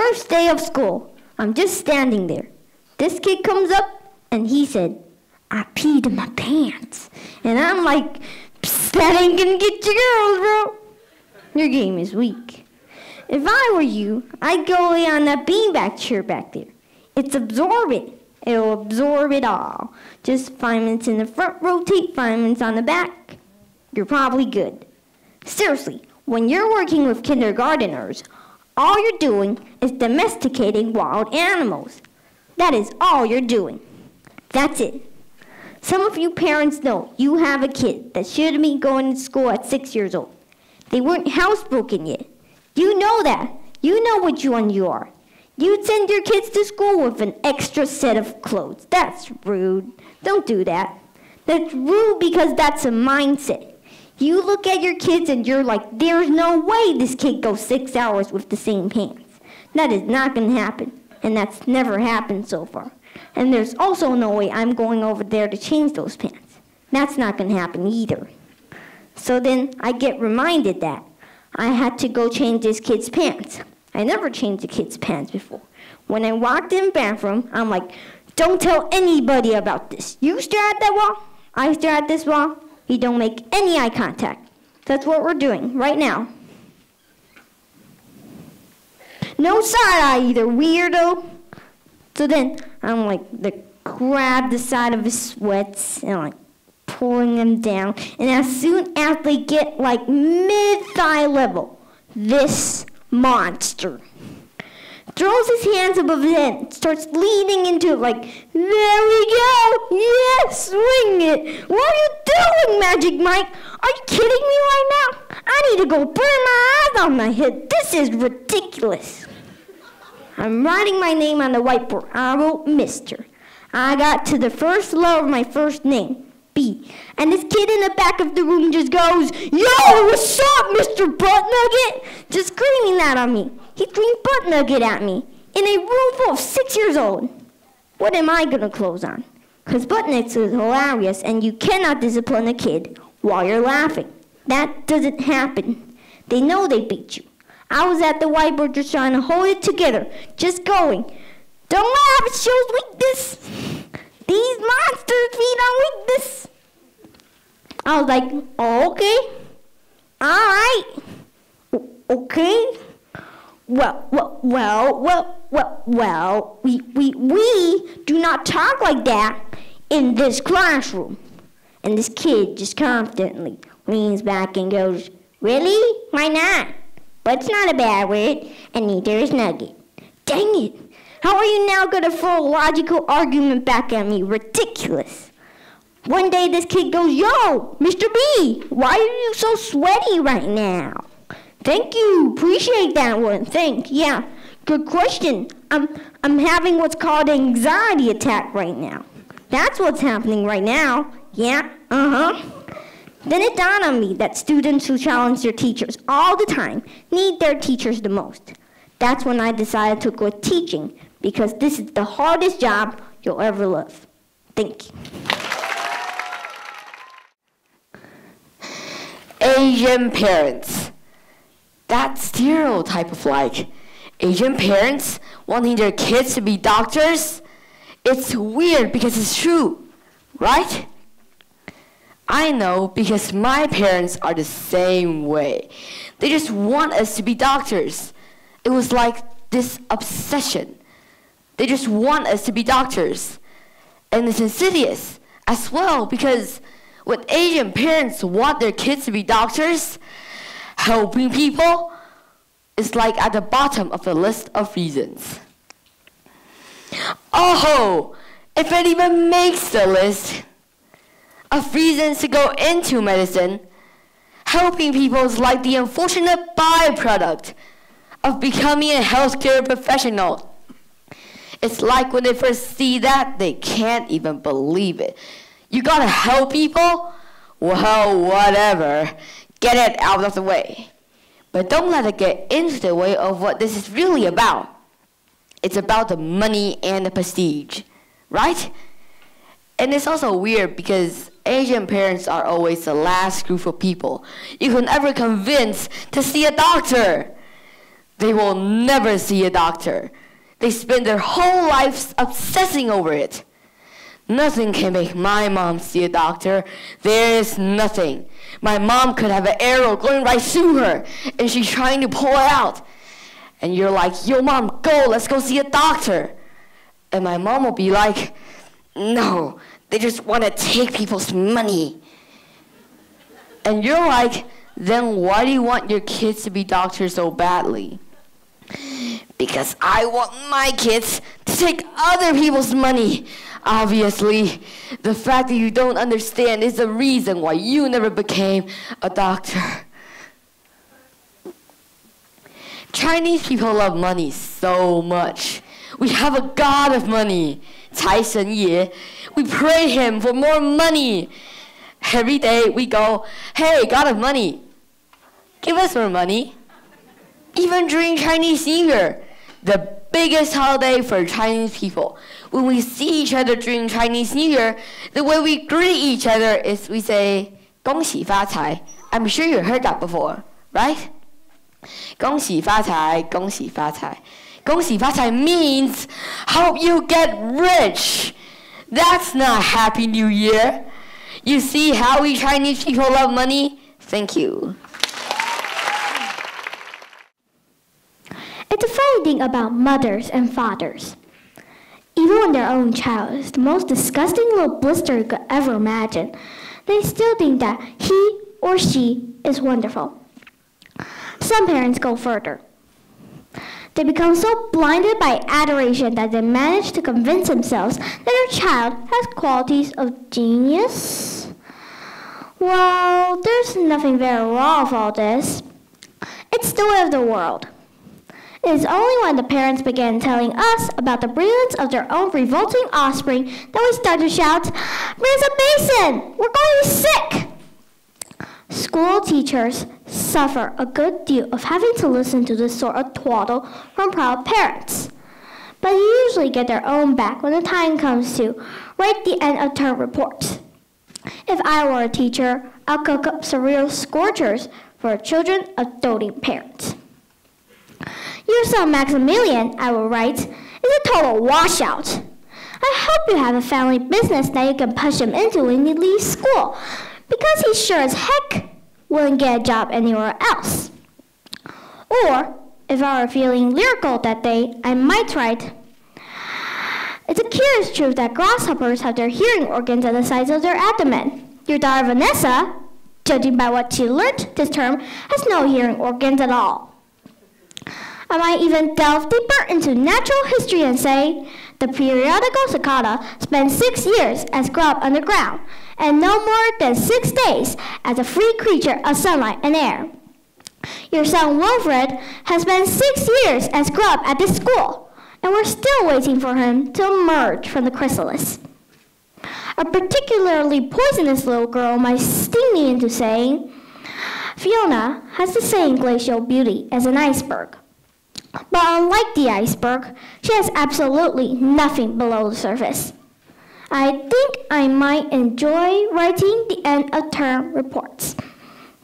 first day of school, I'm just standing there. This kid comes up and he said, "I peed in my pants." And I'm like, that ain't gonna get you girls, bro. Your game is weak. If I were you, I'd go lay on that beanbag chair back there. It's absorbent. It'll absorb it all. Just 5 minutes in the front, rotate 5 minutes on the back. You're probably good. Seriously, when you're working with kindergarteners, all you're doing is domesticating wild animals. That is all you're doing. That's it. Some of you parents know you have a kid that should have been going to school at 6 years old. They weren't housebroken yet. You know that. You know which one you are. You'd send your kids to school with an extra set of clothes. That's rude. Don't do that. That's rude because that's a mindset. You look at your kids and you're like, there's no way this kid goes 6 hours with the same pants. That is not going to happen. And that's never happened so far. And there's also no way I'm going over there to change those pants. That's not going to happen either. So then I get reminded that I had to go change this kid's pants. I never changed a kid's pants before. When I walked in the bathroom, I'm like, don't tell anybody about this. You stare at that wall, I stare at this wall. We don't make any eye contact. That's what we're doing right now. No side eye either, weirdo. So then I'm like, grab the side of his sweats and like pulling them down. And as soon as they get like mid-thigh level, this monster throws his hands above his head, starts leaning into it like, there we go, yes, swing it. What are you doing, Magic Mike? Are you kidding me right now? I need to go burn my eyes on my head. This is ridiculous. I'm writing my name on the whiteboard. I wrote Mr. I got to the first letter of my first name, B. And this kid in the back of the room just goes, "Yo, what's up, Mr. Butt Nugget?" Just screaming that on me. He screamed Butt Nugget at me in a room full of 6 years old. What am I going to close on? Because Butt Nuggets is hilarious and you cannot discipline a kid while you're laughing. That doesn't happen. They know they beat you. I was at the whiteboard just trying to hold it together, just going, "Don't laugh, it shows weakness. These monsters feed on weakness." I was like, oh, okay, all right, okay. Well, we do not talk like that in this classroom. And this kid just confidently leans back and goes, "Really? Why not? But's not a bad word, and neither is nugget." Dang it. How are you now going to throw a logical argument back at me? Ridiculous. One day this kid goes, "Yo, Mr. B, why are you so sweaty right now?" Thank you. Appreciate that one. Thanks. Yeah. Good question. I'm having what's called an anxiety attack right now. That's what's happening right now. Yeah. Then it dawned on me that students who challenge their teachers all the time need their teachers the most. That's when I decided to quit teaching because this is the hardest job you'll ever love. Thank you. Asian parents. That stereotype of like Asian parents wanting their kids to be doctors, it's weird because it's true, right? I know because my parents are the same way. They just want us to be doctors. It was like this obsession. They just want us to be doctors. And it's insidious as well because when Asian parents want their kids to be doctors, helping people is like at the bottom of the list of reasons. Oh, if it even makes the list of reasons to go into medicine, helping people is like the unfortunate byproduct of becoming a healthcare professional. It's like when they first see that, they can't even believe it. You gotta help people? Well, whatever. Get it out of the way. But don't let it get into the way of what this is really about. It's about the money and the prestige, right? And it's also weird because Asian parents are always the last group of people you can ever convince to see a doctor. They will never see a doctor. They spend their whole lives obsessing over it. Nothing can make my mom see a doctor. There is nothing. My mom could have an arrow going right through her, and she's trying to pull it out. And you're like, yo, mom, go, let's go see a doctor. And my mom will be like, no, they just want to take people's money. And you're like, then why do you want your kids to be doctors so badly? Because I want my kids to take other people's money. Obviously, the fact that you don't understand is the reason why you never became a doctor. Chinese people love money so much. We have a god of money, 财神爷. We pray him for more money. Every day we go, hey, god of money, give us more money. Even during Chinese New Year, the biggest holiday for Chinese people. When we see each other during Chinese New Year, the way we greet each other is we say, 恭喜发财. I'm sure you heard that before, right? 恭喜发财, 恭喜发财. 恭喜发财 means hope you get rich. That's not Happy New Year. You see how we Chinese people love money? Thank you. It's a funny thing about mothers and fathers. Even when their own child is the most disgusting little blister you could ever imagine, they still think that he or she is wonderful. Some parents go further. They become so blinded by adoration that they manage to convince themselves that their child has qualities of genius. Well, there's nothing very wrong with all this. It's the way of the world. It is only when the parents began telling us about the brilliance of their own revolting offspring that we start to shout, "Bring us a basin! We're going to be sick!" School teachers suffer a good deal of having to listen to this sort of twaddle from proud parents. But they usually get their own back when the time comes to write the end of term reports. If I were a teacher, I'll cook up some real scorchers for children of doting parents. Your son Maximilian, I will write, is a total washout. I hope you have a family business that you can push him into when he leaves school, because he sure as heck wouldn't get a job anywhere else. Or, if I were feeling lyrical that day, I might write, it's a curious truth that grasshoppers have their hearing organs at the sides of their abdomen. Your daughter Vanessa, judging by what she learned this term, has no hearing organs at all. I might even delve deeper into natural history and say, the periodical cicada spent 6 years as grub underground, and no more than 6 days as a free creature of sunlight and air. Your son Wilfred has spent 6 years as grub at this school, and we're still waiting for him to emerge from the chrysalis. A particularly poisonous little girl might sting me into saying, Fiona has the same glacial beauty as an iceberg. But unlike the iceberg, she has absolutely nothing below the surface. I think I might enjoy writing the end of term reports.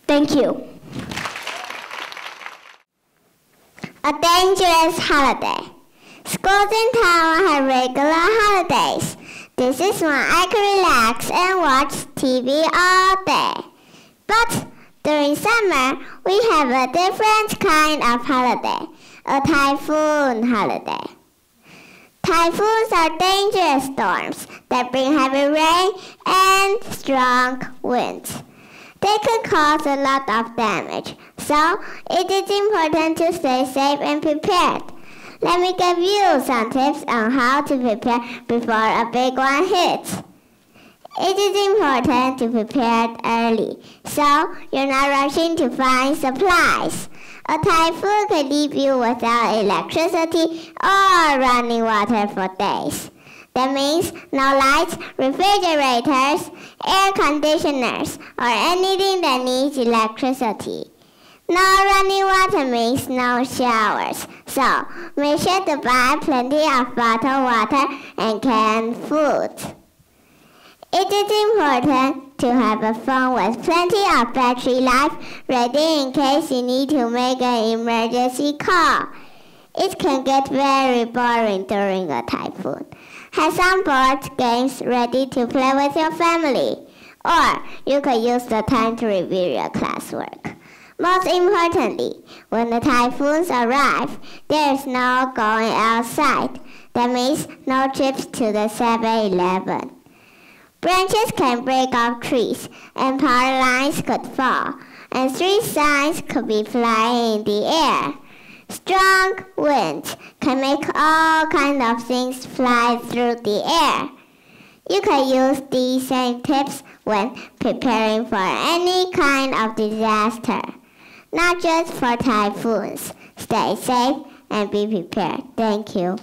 Thank you. A dangerous holiday. Schools in Taiwan have regular holidays. This is when I can relax and watch TV all day. But during summer, we have a different kind of holiday. A typhoon holiday. Typhoons are dangerous storms that bring heavy rain and strong winds. They can cause a lot of damage, so it is important to stay safe and prepared. Let me give you some tips on how to prepare before a big one hits. It is important to prepare early, so you're not rushing to find supplies. A typhoon could leave you without electricity or running water for days. That means no lights, refrigerators, air conditioners, or anything that needs electricity. No running water means no showers, so make sure to buy plenty of bottled water and canned food. It is important to have a phone with plenty of battery life ready in case you need to make an emergency call. It can get very boring during a typhoon. Have some board games ready to play with your family, or you could use the time to review your classwork. Most importantly, when the typhoons arrive, there is no going outside. That means no trips to the 7-Eleven. Branches can break off trees, and power lines could fall, and street signs could be flying in the air. Strong winds can make all kinds of things fly through the air. You can use these same tips when preparing for any kind of disaster, not just for typhoons. Stay safe and be prepared. Thank you.